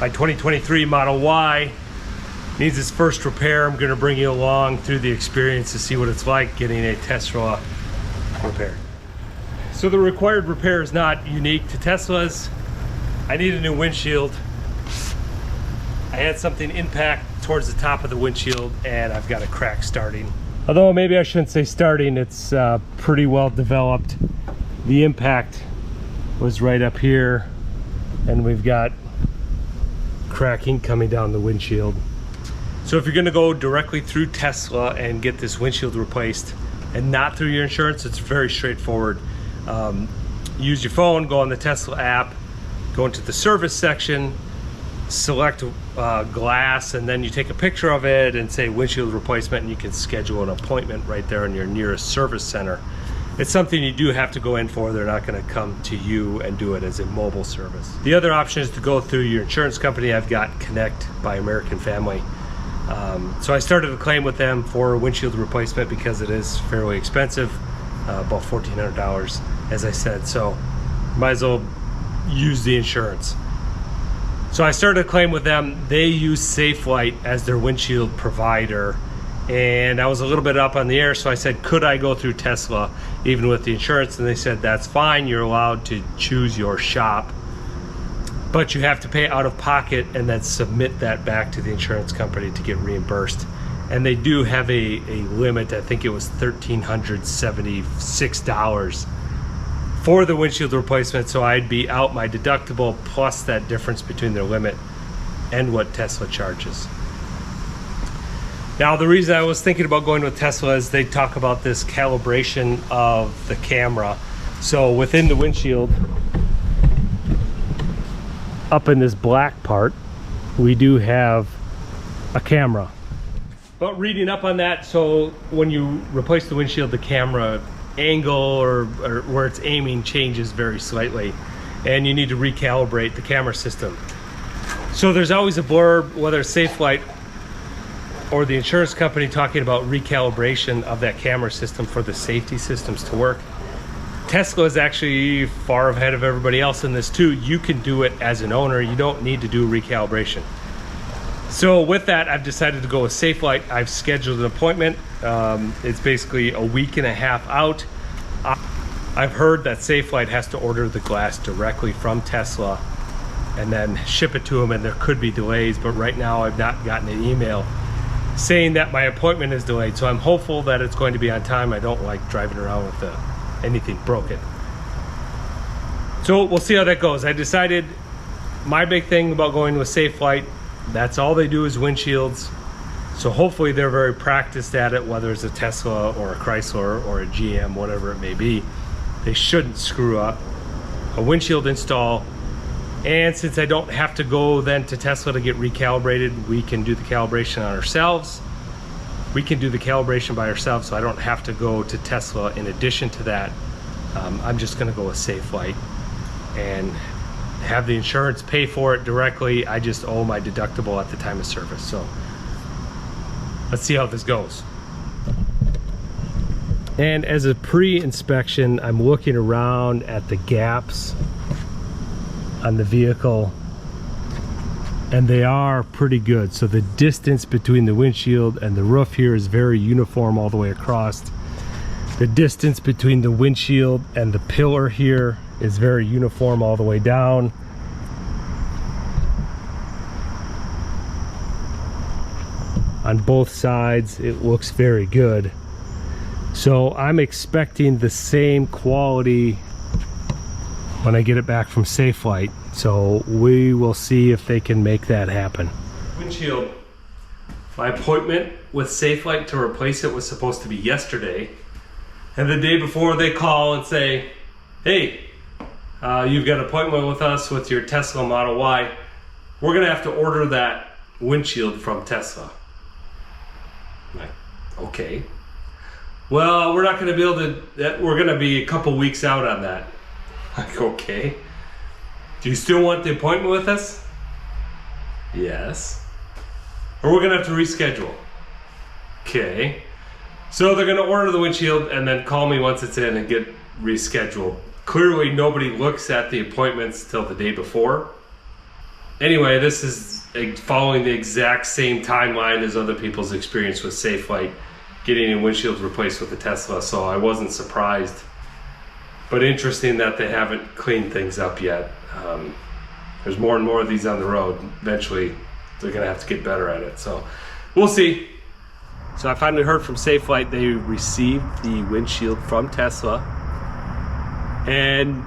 My 2023 Model Y needs its first repair. I'm gonna bring you along through the experience to see what it's like getting a Tesla repaired. So the required repair is not unique to Teslas. I need a new windshield. I had something impact towards the top of the windshield and I've got a crack starting. Although maybe I shouldn't say starting, it's pretty well developed. The impact was right up here and we've got cracking coming down the windshield. So if you're gonna go directly through Tesla and get this windshield replaced and not through your insurance, it's very straightforward. Use your phone, go on the Tesla app, go into the service section, select glass, and then you take a picture of it and say windshield replacement, and you can schedule an appointment right there in your nearest service center. It's something you do have to go in for. They're not going to come to you and do it as a mobile service. The other option is to go through your insurance company. I've got Connect by American Family. So I started a claim with them for a windshield replacement because it is fairly expensive, about $1,400, as I said. So might as well use the insurance. So I started a claim with them. They use Safelite as their windshield provider, and I was a little bit up on the air, so I said, could I go through Tesla even with the insurance? And they said, that's fine, you're allowed to choose your shop, but you have to pay out of pocket and then submit that back to the insurance company to get reimbursed. And they do have a limit. I think it was $1,376 for the windshield replacement, so I'd be out my deductible plus that difference between their limit and what Tesla charges. Now, the reason I was thinking about going with Tesla is they talk about this calibration of the camera. So within the windshield, up in this black part, we do have a camera. But reading up on that, so when you replace the windshield, the camera angle or where it's aiming changes very slightly, and you need to recalibrate the camera system. So there's always a blurb, whether it's Safelite or the insurance company, talking about recalibration of that camera system for the safety systems to work. Tesla is actually far ahead of everybody else in this too. You can do it as an owner. You don't need to do recalibration. So with that, I've decided to go with Safelite. I've scheduled an appointment. It's basically a week and a half out. I've heard that Safelite has to order the glass directly from Tesla and then ship it to them, and there could be delays, but right now I've not gotten an email saying that my appointment is delayed. So I'm hopeful that it's going to be on time. I don't like driving around with anything broken. So we'll see how that goes. I decided my big thing about going with Safelite, that's all they do is windshields. So hopefully they're very practiced at it, whether it's a Tesla or a Chrysler or a GM, whatever it may be. They shouldn't screw up. A windshield install, and since I don't have to go then to Tesla to get recalibrated, we can do the calibration on ourselves. We can do the calibration by ourselves, so I don't have to go to Tesla in addition to that. I'm just gonna go with Safelite and have the insurance pay for it directly. I just owe my deductible at the time of service. So let's see how this goes. And as a pre-inspection, I'm looking around at the gaps on the vehicle, and they are pretty good. So the distance between the windshield and the roof here is very uniform all the way across. The distance between the windshield and the pillar here is very uniform all the way down. On both sides, it looks very good. So I'm expecting the same quality when I get it back from Safelite. So we will see if they can make that happen. Windshield. My appointment with Safelite to replace it was supposed to be yesterday. And the day before they call and say, hey, you've got an appointment with us with your Tesla Model Y. We're gonna have to order that windshield from Tesla. I'm like, okay. Well, we're not gonna be able to, we're gonna be a couple weeks out on that. Like, okay. Do you still want the appointment with us? Yes. Or we're gonna have to reschedule. Okay. So they're gonna order the windshield and then call me once it's in and get rescheduled. Clearly nobody looks at the appointments till the day before. Anyway, this is following the exact same timeline as other people's experience with Safelite getting a windshield replaced with the Tesla, so I wasn't surprised. But interesting that they haven't cleaned things up yet. There's more and more of these on the road. Eventually, they're gonna have to get better at it, so we'll see. So I finally heard from Safelite they received the windshield from Tesla, and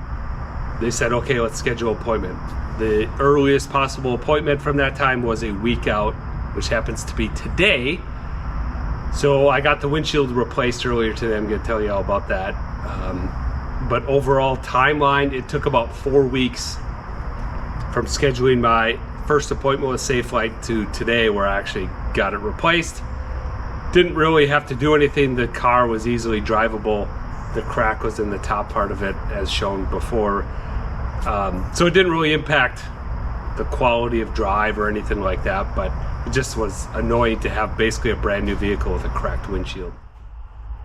they said, okay, let's schedule an appointment. The earliest possible appointment from that time was a week out, which happens to be today. So I got the windshield replaced earlier today. I'm gonna tell you all about that. But overall timeline, it took about 4 weeks from scheduling my first appointment with Safelite to today, where I actually got it replaced. Didn't really have to do anything. The car was easily drivable. The crack was in the top part of it, as shown before. So it didn't really impact the quality of drive or anything like that, but it just was annoying to have basically a brand new vehicle with a cracked windshield.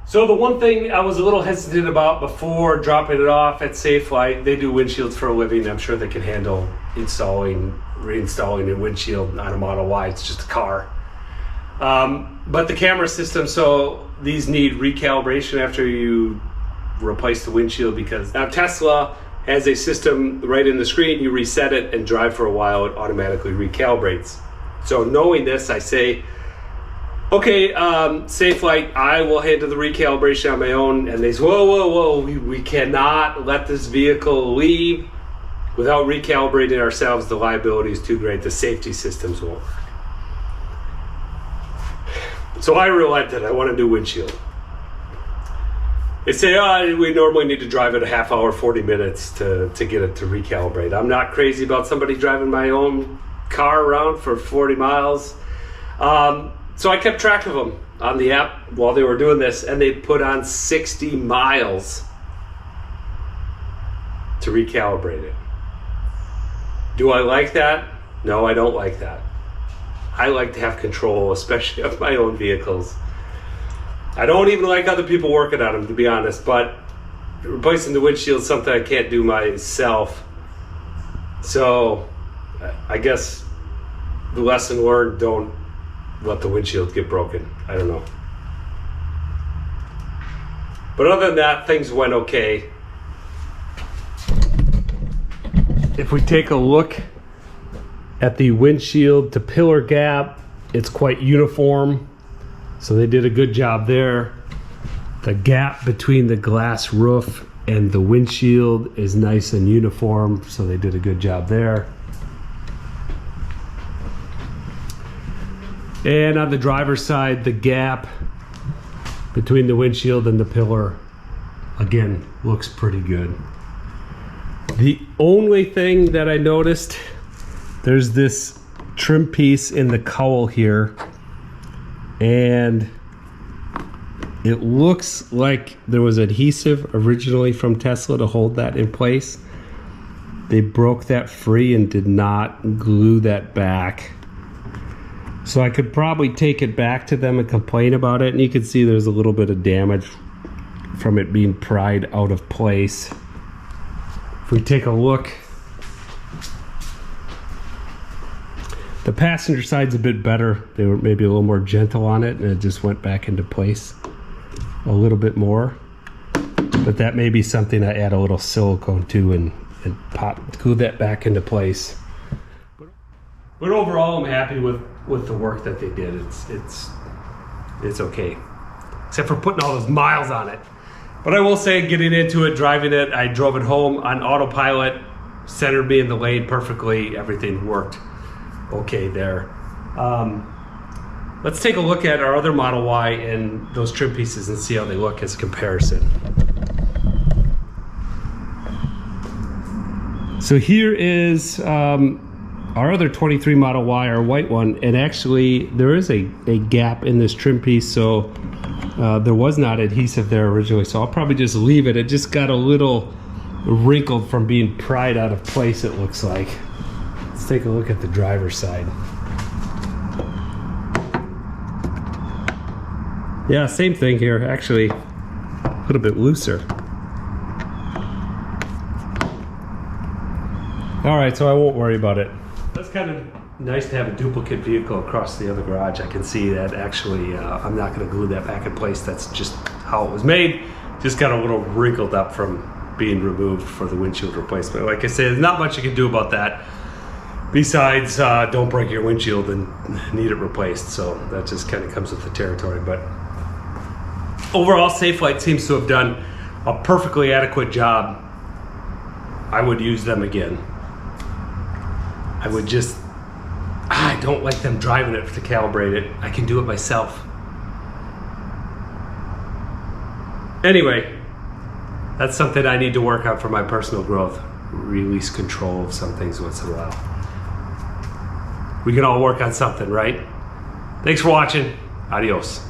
So the one thing I was a little hesitant about before dropping it off at Safelite, they do windshields for a living. I'm sure they can handle installing, reinstalling a windshield on a Model Y. It's just a car. But the camera system, so these need recalibration after you replace the windshield, because now Tesla has a system right in the screen. You reset it and drive for a while, it automatically recalibrates. So knowing this, I say, okay, Safelite, I will handle the recalibration on my own. And they say, whoa, we cannot let this vehicle leave without recalibrating ourselves. The liability is too great. The safety systems won't work. So I relented. I want a new windshield. They say, we normally need to drive it a half hour, 40 minutes to get it to recalibrate. I'm not crazy about somebody driving my own car around for 40 miles. So I kept track of them on the app while they were doing this, and they put on 60 miles to recalibrate it. Do I like that? No, I don't like that. I like to have control, especially of my own vehicles. I don't even like other people working on them, to be honest, but replacing the windshield is something I can't do myself. So I guess the lesson learned, don't let the windshield get broken. I don't know. But other than that, things went okay. If we take a look at the windshield to pillar gap, it's quite uniform. So they did a good job there. The gap between the glass roof and the windshield is nice and uniform, so they did a good job there. And on the driver's side, the gap between the windshield and the pillar, again, looks pretty good. The only thing that I noticed, there's this trim piece in the cowl here, and it looks like there was adhesive originally from Tesla to hold that in place. They broke that free and did not glue that back. So I could probably take it back to them and complain about it, and you can see there's a little bit of damage from it being pried out of place. If we take a look, the passenger side's a bit better. They were maybe a little more gentle on it, and it just went back into place a little bit more. But that may be something I add a little silicone to and glue that back into place. But overall, I'm happy with the work that they did. It's okay, except for putting all those miles on it. But I will say, getting into it, driving it, I drove it home on autopilot, centered me in the lane perfectly. Everything worked okay there. Let's take a look at our other Model Y and those trim pieces and see how they look as a comparison. So here is our other 23 Model Y, our white one, and actually there is a gap in this trim piece, so there was not adhesive there originally, so I'll probably just leave it. It just got a little wrinkled from being pried out of place, it looks like. Let's take a look at the driver's side. Yeah, same thing here, actually a little bit looser. All right, so I won't worry about it. Let's kind of nice to have a duplicate vehicle across the other garage. I can see that actually I'm not going to glue that back in place. That's just how it was made. Just got a little wrinkled up from being removed for the windshield replacement. Like I said, there's not much you can do about that. Besides, don't break your windshield and need it replaced. So that just kind of comes with the territory. But overall, Safelite seems to have done a perfectly adequate job. I would use them again. I would just, I don't like them driving it to calibrate it. I can do it myself. Anyway, that's something I need to work on for my personal growth. Release control of some things once in a while. We can all work on something, right? Thanks for watching. Adios.